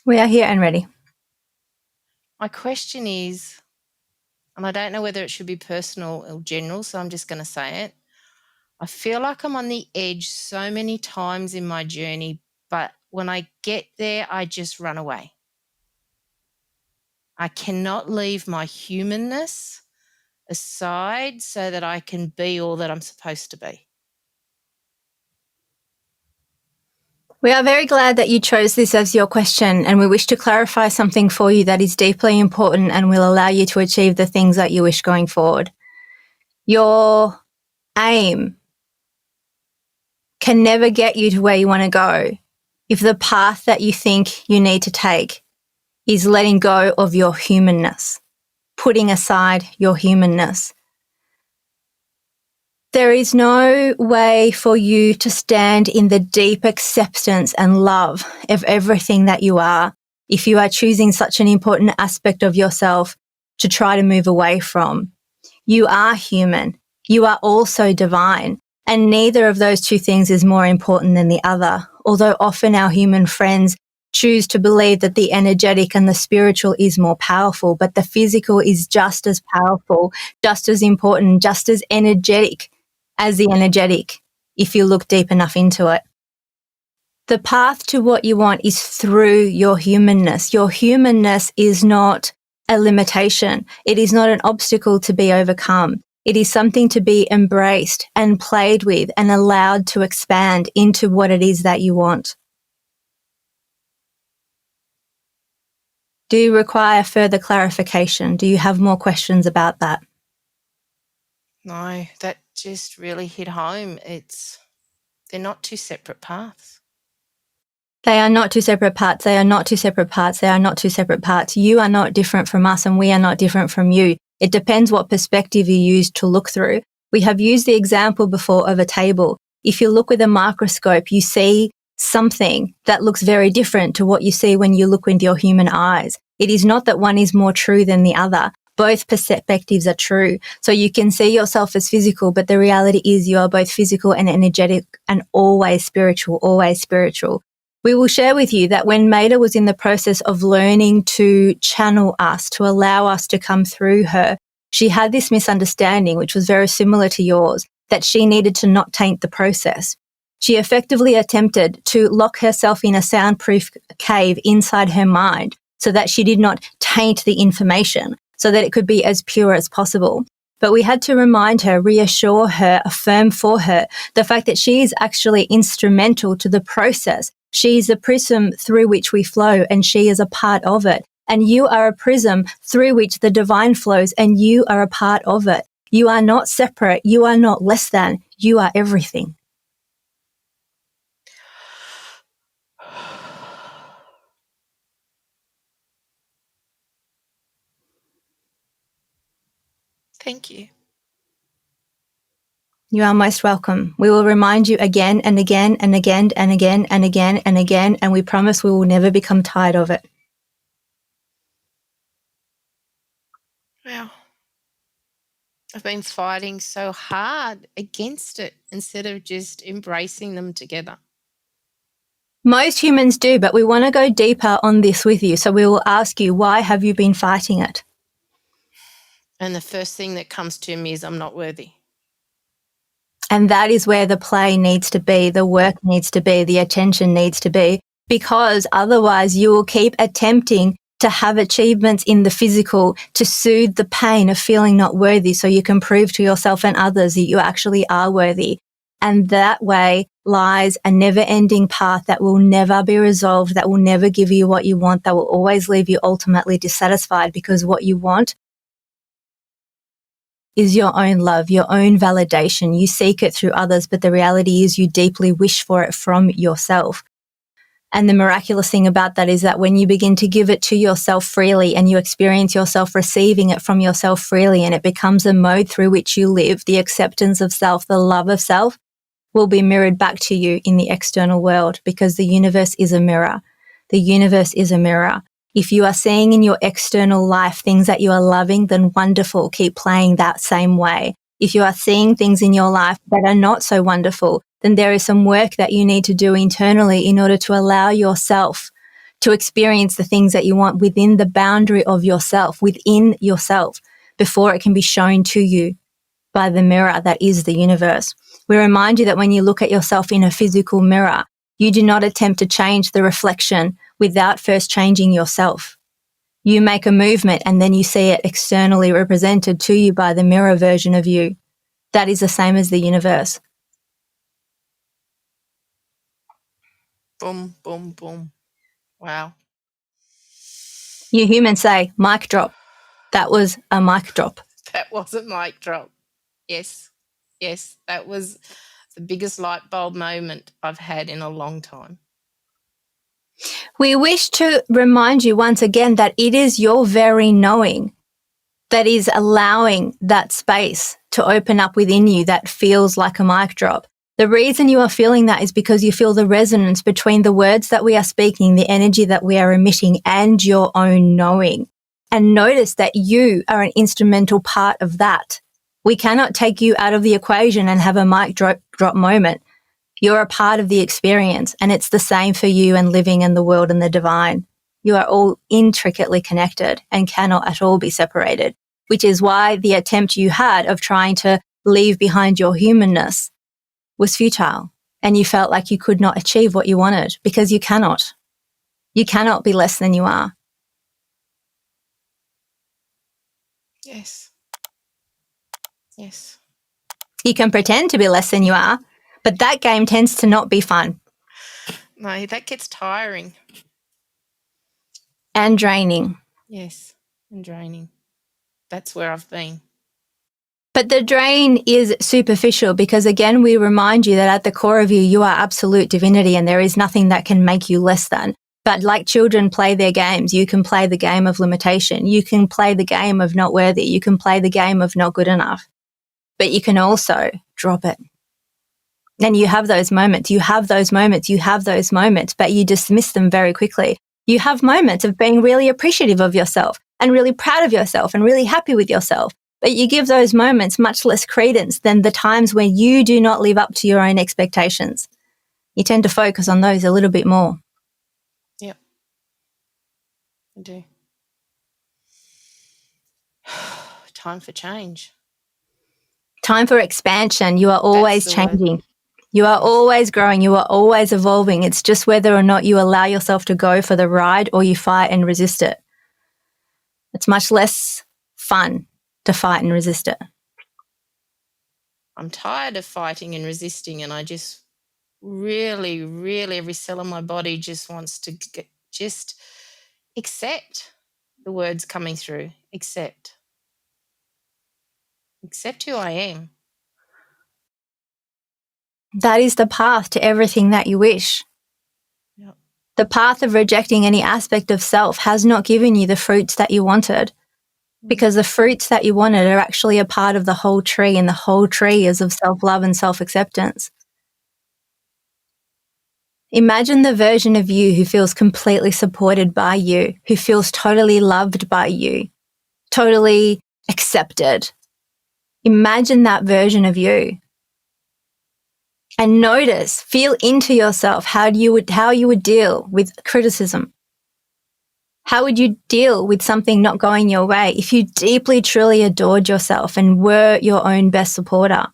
We are here and ready. My question is, and I don't know whether it should be personal or general, so I'm just going to say it. I feel like I'm on the edge so many times in my journey, but when I get there, I just run away. I cannot leave my humanness aside so that I can be all that I'm supposed to be. We are very glad that you chose this as your question, and we wish to clarify something for you that is deeply important and will allow you to achieve the things that you wish going forward. Your aim can never get you to where you want to go if the path that you think you need to take is letting go of your humanness, putting aside your humanness. There is no way for you to stand in the deep acceptance and love of everything that you are if you are choosing such an important aspect of yourself to try to move away from. You are human. You are also divine. And neither of those two things is more important than the other. Although often our human friends choose to believe that the energetic and the spiritual is more powerful, but the physical is just as powerful, just as important, just as energetic as the energetic, if you look deep enough into it. The path to what you want is through your humanness. Your humanness is not a limitation. It is not an obstacle to be overcome. It is something to be embraced and played with and allowed to expand into what it is that you want. Do you require further clarification? Do you have more questions about that? No, that just really hit home. They're not two separate paths. They are not two separate parts. They are not two separate parts. They are not two separate parts. You are not different from us and we are not different from you. It depends what perspective you use to look through. We have used the example before of a table. If you look with a microscope, you see something that looks very different to what you see when you look with your human eyes. It is not that one is more true than the other. Both perspectives are true. So you can see yourself as physical, but the reality is you are both physical and energetic and always spiritual, always spiritual. We will share with you that when Maida was in the process of learning to channel us, to allow us to come through her, she had this misunderstanding, which was very similar to yours, that she needed to not taint the process. She effectively attempted to lock herself in a soundproof cave inside her mind so that she did not taint the information, so that it could be as pure as possible. But we had to remind her, reassure her, affirm for her the fact that she is actually instrumental to the process. She is the prism through which we flow and she is a part of it. And you are a prism through which the divine flows and you are a part of it. You are not separate. You are not less than. You are everything. Thank you. You are most welcome. We will remind you again and again and again and again and again and again, and we promise we will never become tired of it. Wow. I've been fighting so hard against it instead of just embracing them together. Most humans do, but we want to go deeper on this with you. So we will ask you, why have you been fighting it? And the first thing that comes to me is I'm not worthy. And that is where the play needs to be, the work needs to be, the attention needs to be, because otherwise you will keep attempting to have achievements in the physical to soothe the pain of feeling not worthy so you can prove to yourself and others that you actually are worthy. And that way lies a never-ending path that will never be resolved, that will never give you what you want, that will always leave you ultimately dissatisfied, because what you want is your own love, your own validation. You seek it through others, but the reality is you deeply wish for it from yourself. And the miraculous thing about that is that when you begin to give it to yourself freely and you experience yourself receiving it from yourself freely, and it becomes a mode through which you live, the acceptance of self, the love of self will be mirrored back to you in the external world, because the universe is a mirror. The universe is a mirror. If you are seeing in your external life things that you are loving, then wonderful, keep playing that same way. If you are seeing things in your life that are not so wonderful, then there is some work that you need to do internally in order to allow yourself to experience the things that you want within the boundary of yourself, within yourself, before it can be shown to you by the mirror that is the universe. We remind you that when you look at yourself in a physical mirror, you do not attempt to change the reflection without first changing yourself. You make a movement and then you see it externally represented to you by the mirror version of you. That is the same as the universe. Boom, boom, boom. Wow. You humans say, mic drop. That was a mic drop. That was a mic drop. Yes. Yes. That was the biggest light bulb moment I've had in a long time. We wish to remind you once again that it is your very knowing that is allowing that space to open up within you that feels like a mic drop. The reason you are feeling that is because you feel the resonance between the words that we are speaking, the energy that we are emitting, and your own knowing. And notice that you are an instrumental part of that. We cannot take you out of the equation and have a mic drop moment. You're a part of the experience, and it's the same for you and living in the world and the divine. You are all intricately connected and cannot at all be separated, which is why the attempt you had of trying to leave behind your humanness was futile, and you felt like you could not achieve what you wanted, because you cannot. You cannot be less than you are. Yes. Yes. You can pretend to be less than you are, but that game tends to not be fun. No, that gets tiring. And draining. Yes, and draining. That's where I've been. But the drain is superficial because, again, we remind you that at the core of you, you are absolute divinity and there is nothing that can make you less than. But like children play their games, you can play the game of limitation. You can play the game of not worthy. You can play the game of not good enough. But you can also drop it. And you have those moments, but you dismiss them very quickly. You have moments of being really appreciative of yourself and really proud of yourself and really happy with yourself. But you give those moments much less credence than the times when you do not live up to your own expectations. You tend to focus on those a little bit more. Yep, I do. Time for change. Time for expansion. You are always That's the word. changing. You are always growing. You are always evolving. It's just whether or not you allow yourself to go for the ride or you fight and resist it. It's much less fun to fight and resist it. I'm tired of fighting and resisting, and I just really, really, every cell in my body just wants to just accept the words coming through. Accept who I am. That is the path to everything that you wish. Yep. The path of rejecting any aspect of self has not given you the fruits that you wanted, because the fruits that you wanted are actually a part of the whole tree, and the whole tree is of self-love and self-acceptance. Imagine the version of you who feels completely supported by you, who feels totally loved by you, totally accepted. Imagine that version of you. And notice, feel into yourself how you would deal with criticism. How would you deal with something not going your way? If you deeply, truly adored yourself and were your own best supporter,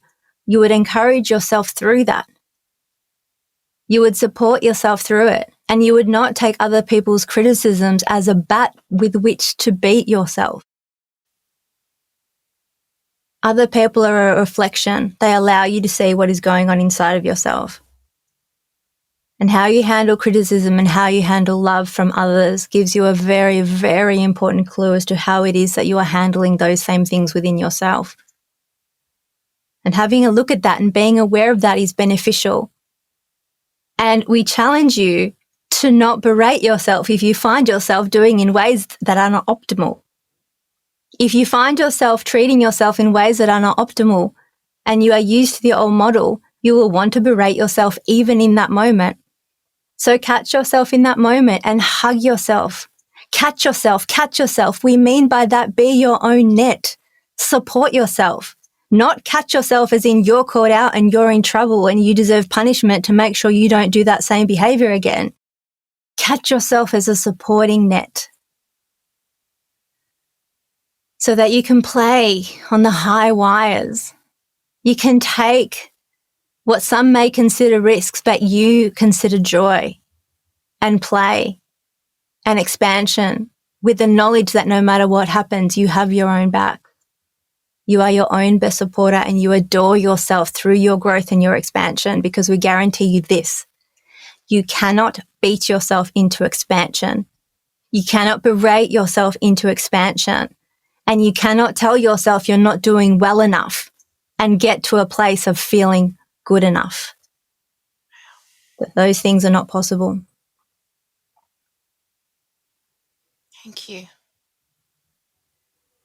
you would encourage yourself through that. You would support yourself through it, and you would not take other people's criticisms as a bat with which to beat yourself. Other people are a reflection. They allow you to see what is going on inside of yourself. And how you handle criticism and how you handle love from others gives you a very, very important clue as to how it is that you are handling those same things within yourself. And having a look at that and being aware of that is beneficial. And we challenge you to not berate yourself if you find yourself doing in ways that are not optimal. If you find yourself treating yourself in ways that are not optimal and you are used to the old model, you will want to berate yourself even in that moment. So catch yourself in that moment and hug yourself. Catch yourself. We mean by that, be your own net. Support yourself. Not catch yourself as in you're caught out and you're in trouble and you deserve punishment to make sure you don't do that same behavior again. Catch yourself as a supporting net so that you can play on the high wires. You can take what some may consider risks, but you consider joy and play and expansion with the knowledge that no matter what happens, you have your own back. You are your own best supporter and you adore yourself through your growth and your expansion, because we guarantee you this: you cannot beat yourself into expansion. You cannot berate yourself into expansion. And you cannot tell yourself you're not doing well enough and get to a place of feeling good enough. Those things are not possible. Thank you.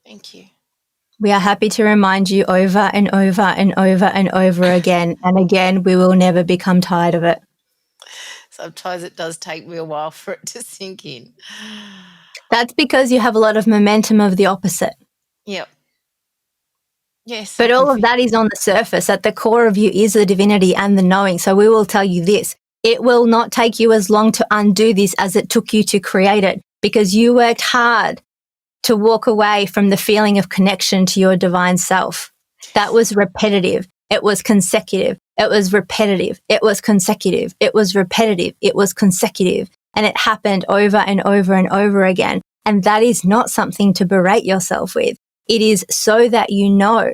Thank you. We are happy to remind you over and over and over and over again. And again, we will never become tired of it. Sometimes it does take me a while for it to sink in. That's because you have a lot of momentum of the opposite. Yep. Yes. But all of that is on the surface. At the core of you is the divinity and the knowing. So we will tell you this: it will not take you as long to undo this as it took you to create it, because you worked hard to walk away from the feeling of connection to your divine self. That was repetitive. It was consecutive. It was repetitive. It was consecutive. It was repetitive. It was consecutive. And it happened over and over and over again. And that is not something to berate yourself with. It is so that you know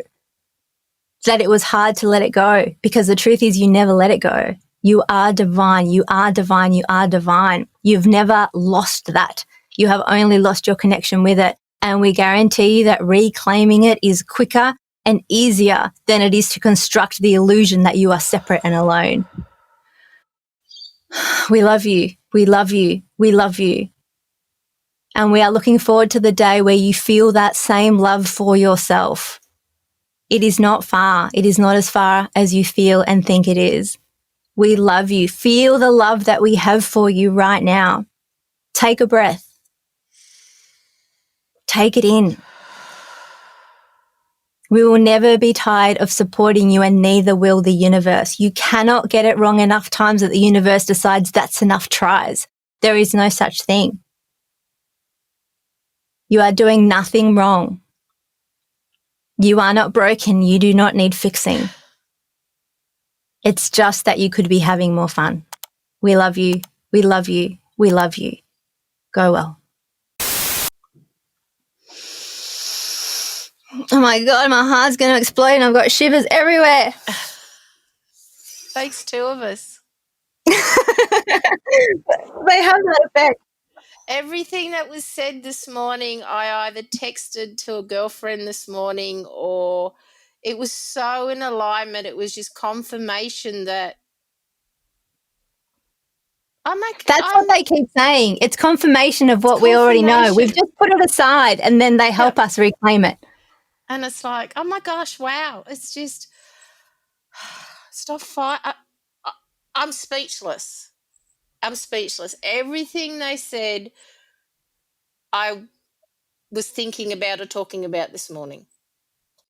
that it was hard to let it go, because the truth is you never let it go. You are divine. You are divine. You are divine. You've never lost that. You have only lost your connection with it. And we guarantee you that reclaiming it is quicker and easier than it is to construct the illusion that you are separate and alone. We love you. We love you. We love you. And we are looking forward to the day where you feel that same love for yourself. It is not far. It is not as far as you feel and think it is. We love you. Feel the love that we have for you right now. Take a breath. Take it in. We will never be tired of supporting you, and neither will the universe. You cannot get it wrong enough times that the universe decides that's enough tries. There is no such thing. You are doing nothing wrong. You are not broken. You do not need fixing. It's just that you could be having more fun. We love you. We love you. We love you. Go well. Oh my God, my heart's going to explode and I've got shivers everywhere. Takes two of us. They have that effect. Everything that was said this morning, I either texted to a girlfriend this morning, or it was so in alignment. It was just confirmation that That's what they keep saying. It's confirmation of what we already know. We've just put it aside and then they help us reclaim it. And it's like, oh my gosh, wow. It's just, stop fighting. I'm speechless. I'm speechless. Everything they said, I was thinking about or talking about this morning.